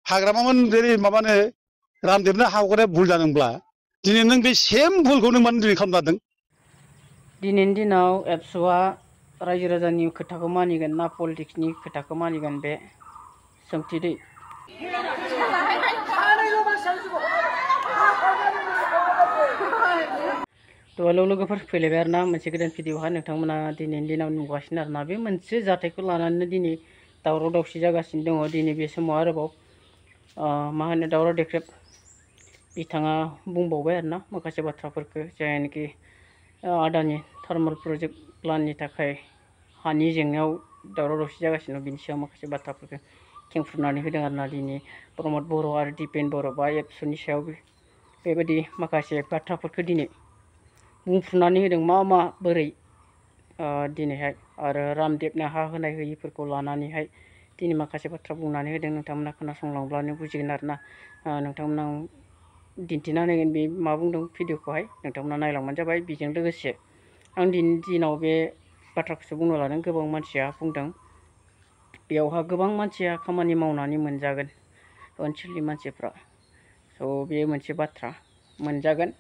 हाग्रामामोन जेरै माबानो रामदेबनो हा हगारनाया भुल जादोंब्ला दिनै नों बे सेम भुलखौ नों मानो दिनै खालामनो हादों? दिनैनि दिनाव एबसुआ रायजो राजानि खोथाखौ मानिगोन ना पलिटिक्सनि खोथाखौ मानिगोन बे सोंथि दै। हेलौ लोगोफोर, फैलायबाय आरोना मोनसे गोदान भिडिअ'हा नोंथांमोना दिनैनि दिनाव नुगासिनो आरोना बे मोनसे जाथायखौ लानानै दिनै दावराव दावसि जागासिनो दङ। दिनै बे समाव आरोबाव मा होनो दावराव देख्रेब बिथाङा बुंबावबाय आरोना माखासे बाथ्राफोरखौ जायनाखि आदानि थार्मेल प्रजेक्ट प्लाननि थाखाय हानि जेंनायाव दावराव दावसि जागासिनो बिनि सायाव माखासे बाथ्राफोरखौ खेंफुरनानै होदों आरोना दिनै प्रमद बर' आरो दिपेन बर' बा एबसुनि सायाव बेबायदि माखासे बाथ्राफोरखौ दिनै बुंफ्रुनानै होदों मा मा बोरै दिनैहाय आरो रामदेबनो हा होनाय होयिफोरखौ लानानैहाय दिनै माखासे बाथ्रा बुंनानै होदों। नोंथांमोना खोनासंलांब्लानो बुजिगोन आरोना नोंथांमोना दिन्थिना होगोन बे मा बुंदों भिडिअखौहाय नोंथांमोना नायलांबानो जाबाय। बेजों लोगोसे आं दिनैनि दिनाव बे बाथ्राखौसो बुंनो लादों। गोबां मानसिया बुंदों बेयावहा गोबां मानसिया खामानि मावनानै मोनजागोन ओनसोलनि मानसिफ्रा। स' बे मोनसे बाथ्रा मोनजागोन,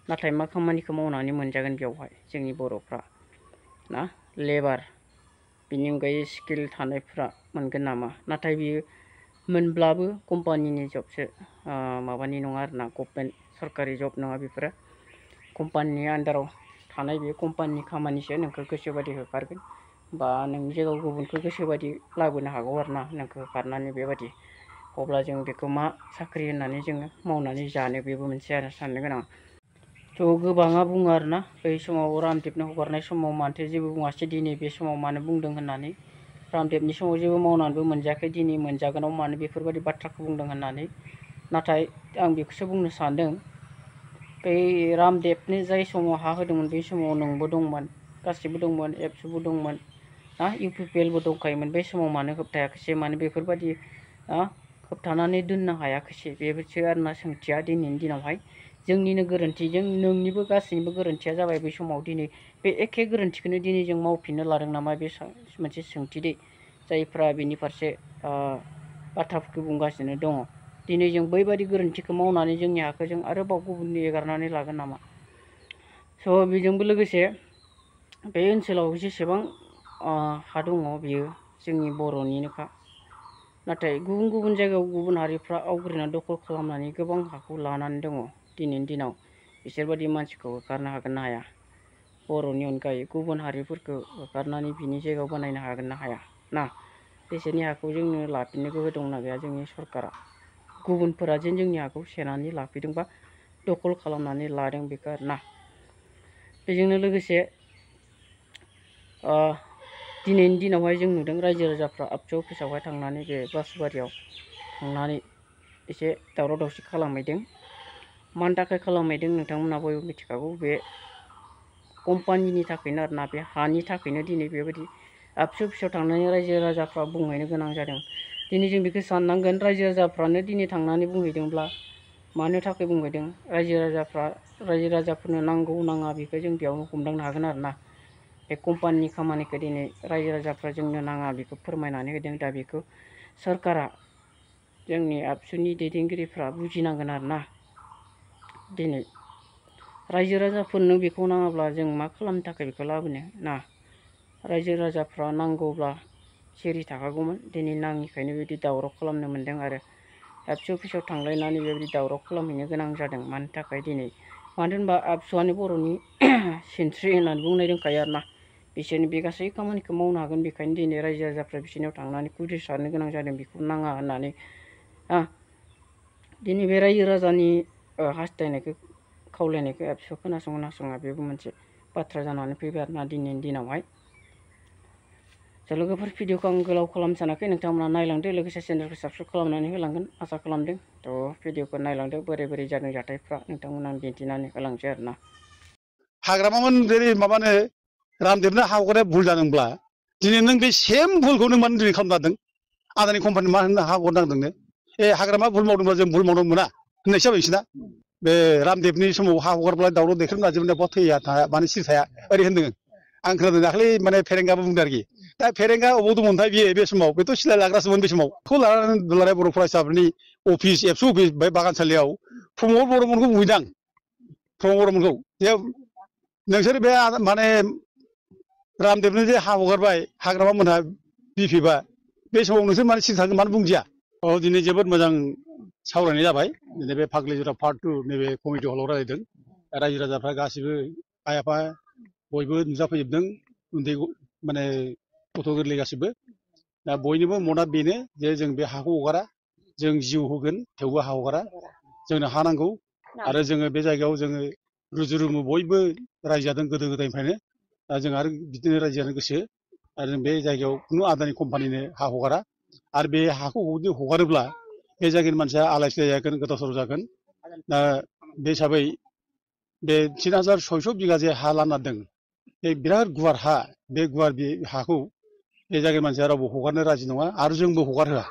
नाथाय मा खामानिखौ मावनानै मोनजागोन बेयावहाय जोंनि बर'फ्रा ना लेबार बिनि अनगायै स्किल थानायफ्रा मोनगोन नामा? नाथाय बियो मोनब्लाबो कम्पानिनि जबसो, माबानि नङा आरोना गभर्नमेन्ट सरकारि जब नङा बेफोरो कम्पानिनि आन्दाराव थानाय बे कम्पानिनि खामानिसो नोंखौ गोसोबादि होखारगोन बा नोंनि जायगायाव गुबुनखौ गोसोबादि लाबोनो हागौ आरोना नोंखौ होखारनानै बेबादि। अब्ला जों बेखौ मा साख्रि होननानै जोङो मावनानै जानो, बेबो मोनसे आरो साननो गोनां। थ' गोबाङा बुङो आरोना बै समाव रामदेबनो हगारनाय समाव मानोथो जेबो बुङासै, दिनै बे समाव मानो बुंदों होननानै। रामदेबनि समाव जेबो मावनानैबो मोनजायाखै, दिनै मोनजागोनाव मानो बेफोरबायदि बाथ्राखौ बुंदों होननानै। नाथाय आं बेखौसो बुंनो सानदों, बै रामदेबनो जाय समाव हा होदोंमोन बै समाव नोंबो दंमोन, गासिबो दंमोन, एबसुबो दंमोन ना इउपिपिएलबो दंखायोमोन। बै समाव मानो होबथायाखिसै, मानो बेफोरबायदि होबथानानै दोननो हायाखिसै? बेसो आरोना सोंथिया दिनैनि दिनावहाय। जोंनिनो गोरोन्थिजों नोंनिबो गासैनिबो गोरोन्थिया जाबाय बै समाव। दिनै बे एखे गोरोन्थिखौनो दिनै जों मावफिननो लादों नामा? बे मोनसे सोंथि दै। जायफ्रा बेनि फारसे बाथ्राफोरखौ बुंगासिनो दङ, दिनै जों बैबायदि गोरोन्थिखौ मावनानै जोंनि हाखौ जों आरोबाव गुबुननि एगारनानै लागोन नामा? स' बेजोंबो लोगोसे बे ओनसोलाव जेसेबां हा दङ बियो जोंनि बर'निनोखा। नाथाय गुबुन गुबुन जायगायाव गुबुन हारिफ्रा आवग्रिनानै दखल खालामनानै गोबां हाखौ लानानै दङ। दिनैनि दिनाव बिसोरबादि मानसिखौ होखारनो हागोन ना हाया? बर'नि अनगायै गुबुन हारिफोरखौ होखारनानै बिनि जायगायाव बानायनो हागोन ना हाया ना? बिसोरनि हाखौ जोंनो लाफिननो गोहो दंना गैया जोंनि सरकारा? गुबुनफोरा जेन जोंनि हाखौ सेनानै लाफैदोंबा दखल खालामनानै लादों बेखौ आरोना। बेजोंनो लोगोसे दिनैनि दिनावहाय जों नुदों रायजो राजाफ्रा आबसु अफिसावहाय थांनानै बे बासबारियाव थांनानै एसे दावराव दावसि खालामहैदों। मानि थाखाय खालामहैदों नोंथांमोना बयबो मिथिखागौ। बे कम्पानिनि थाखायनो आरोना, बे हानि थाखायनो दिनै बेबायदि आबसु अफिसाव थांनानै रायजो राजाफ्रा बुंहैनो गोनां जादों। दिनै जों बेखौ साननांगोन, रायजो राजाफ्रानो दिनै थांनानै बुंहैदोंब्ला मानो थाखाय बुंहैदों? रायजो राजाफोरनो नांगौ नाङा बेखौ जों बेयावनो हमदांनो हागोन आरोना। बे कम्पानिनि खामानिखौ दिनै रायजो राजाफ्रा जोंनो नाङा बेखौ फोरमायनानै होदों। दा बेखौ सरकारा, जोंनि आबसुनि दैदेनगिरिफ्रा बुजिनांगोन आरोना। दिनै रायजो राजाफोरनो बेखौ नाङाब्ला जों मा खालामनो थाखाय बेखौ लाबोनो ना? रायजो राजाफ्रा नांगौब्ला सिरि थाखागौमोन। दिनै नाङिखायनो बेबायदि दावराव खालामनो मोन्दों आरो आबसु अफिसाव थांलायनानै बेबायदि दावराव खालामहैनो गोनां जादों। मानि थाखाय दिनै? मानो होनबा आबसुआनो बर'नि सिनस्रि होननानै बुंनाय दंखायो आरोना। बिसोरनो बे गासै खामानिखौ मावनो हागोन। बेखायनो दिनै रायजो राजाफ्रा बिसोरनियाव थांनानै खुद्रि सारनो गोनां जादों बेखौ नाङा होननानै। दिनै बे रायजो राजानि हास्थायनायखौ खावलायनायखौ एबसुआ खोनासङा बेबो मोनसे बाथ्रा जानानै फैबाय आरोना दिनैनि दिनावहाय। लोगोफोर, भिडिअखौ आं गोलाव खालामनो सानाखै, नोंथांमोना नायलांदो, लोगोसे चेनेलखौ साबस्क्राइब खालामनानै होलांगोन आसा खालामदों। थ' भिडिअखौ नायलांदो, बोरै बोरै जादों जाथायफ्रा नोंथांमोना दिन्थिनानै होलांसै आरोना। हाग्रामामोन जेरै माबानो रामदेबनो हा हगारनाया भुल जादोंब्ला दिनै नों बे सेम भुलखौ नों मानो दिनै खालामनो हादों? आदानि कम्पानि मा होनो हा हगारनांदोंनो? हाग्रामा भुल मावदोंब्ला जों भुल मावदों मोना होननायसो जाबाय बिसोरना। बे रामदेबनि समाव हा हगारब्ला दावराव देख्रेबना जोबना बहा थैया थाया मानो सिरि थाया ओरै होनदों। आं खोनादों दाख्लै माने फेरेंगाबो बुंदों आरोखि दा फेरेंगा अबाव दंमोनथाय बियो बे समाव बेथ' सिलाय लाग्रासोमोन बे समाव खौ लानानै दुलाराय बर' फरायसाफोरनि अफिस एबसु अफिस बे बागानसालियाव प्रमद बर'मोनखौ बुंहैदां प्रमद बर'मोनखौ जे नोंसोर बे माने रामदेबनो जे हा हगारबाय हाग्रामा मोनहा बिफिबा बे समाव नोंसोर माने सिरि थागोन मानो बुंदिया दिनै जोबोद मोजां सावरायनाय जाबाय दिनै बे फाग्लिजरा पार्ट 2 नैबे कमिटि हलाव रायज्लायदों रायजो राजाफ्रा गासिबो आइ आफा बयबो नुजाफैजोबदों उन्दै माने गथ' गोरलै गासिबो दा बयनिबो मदआ बेनो जे जों बे हाखौ हगारा जों जिउ होगोन थेवबो हा हगारा जोंनो हा नांगौ आरो जोङो बे जायगायाव जोङो रुजु रुमु बयबो रायजो जादों गोदो गोदायनिफ्रायनो दा जों आरो बिदिनो रायजो जानो गोसो आरो जों बे जायगायाव खुनु आदानि कम्पानिनो हा हगारा आरो बे हाखौ जुदि हगारोब्ला बे जायगानि मानसिया आलाय सिलाय जागोन गोदाव सोराव जागोन दा बे हिसाबै बे 3600 बिगा जे हा लाना दों बे बिराद गुवार हा बे गुवार बे हाखौ बे जायगानि मानसिया रावबो हगारनो राजि नङा आरो जोंबो हगारहोआ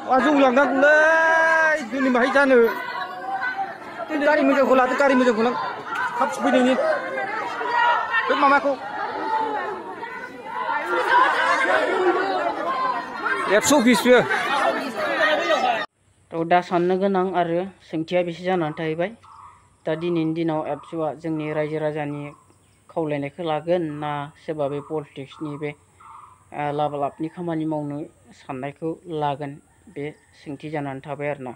Aduh yang dah gulai, dunia bahaya jana. Kari muda gula, kari muda gula. Hap seperti ini. Itu mamaku. Ya sufis ya. दा साननो गोनां आरो सोंथिया बेसे जानानै थाहैबाय दा दिनैनि दिनाव एबसुआ जोंनि रायजो राजानि खावलायनायखौ लागोन ना सोरबा बे पलिटिक्सनि बे लाबा लाबनि खामानि मावनो साननायखौ लागोन बे सोंथि जानानै थाबाय आरोना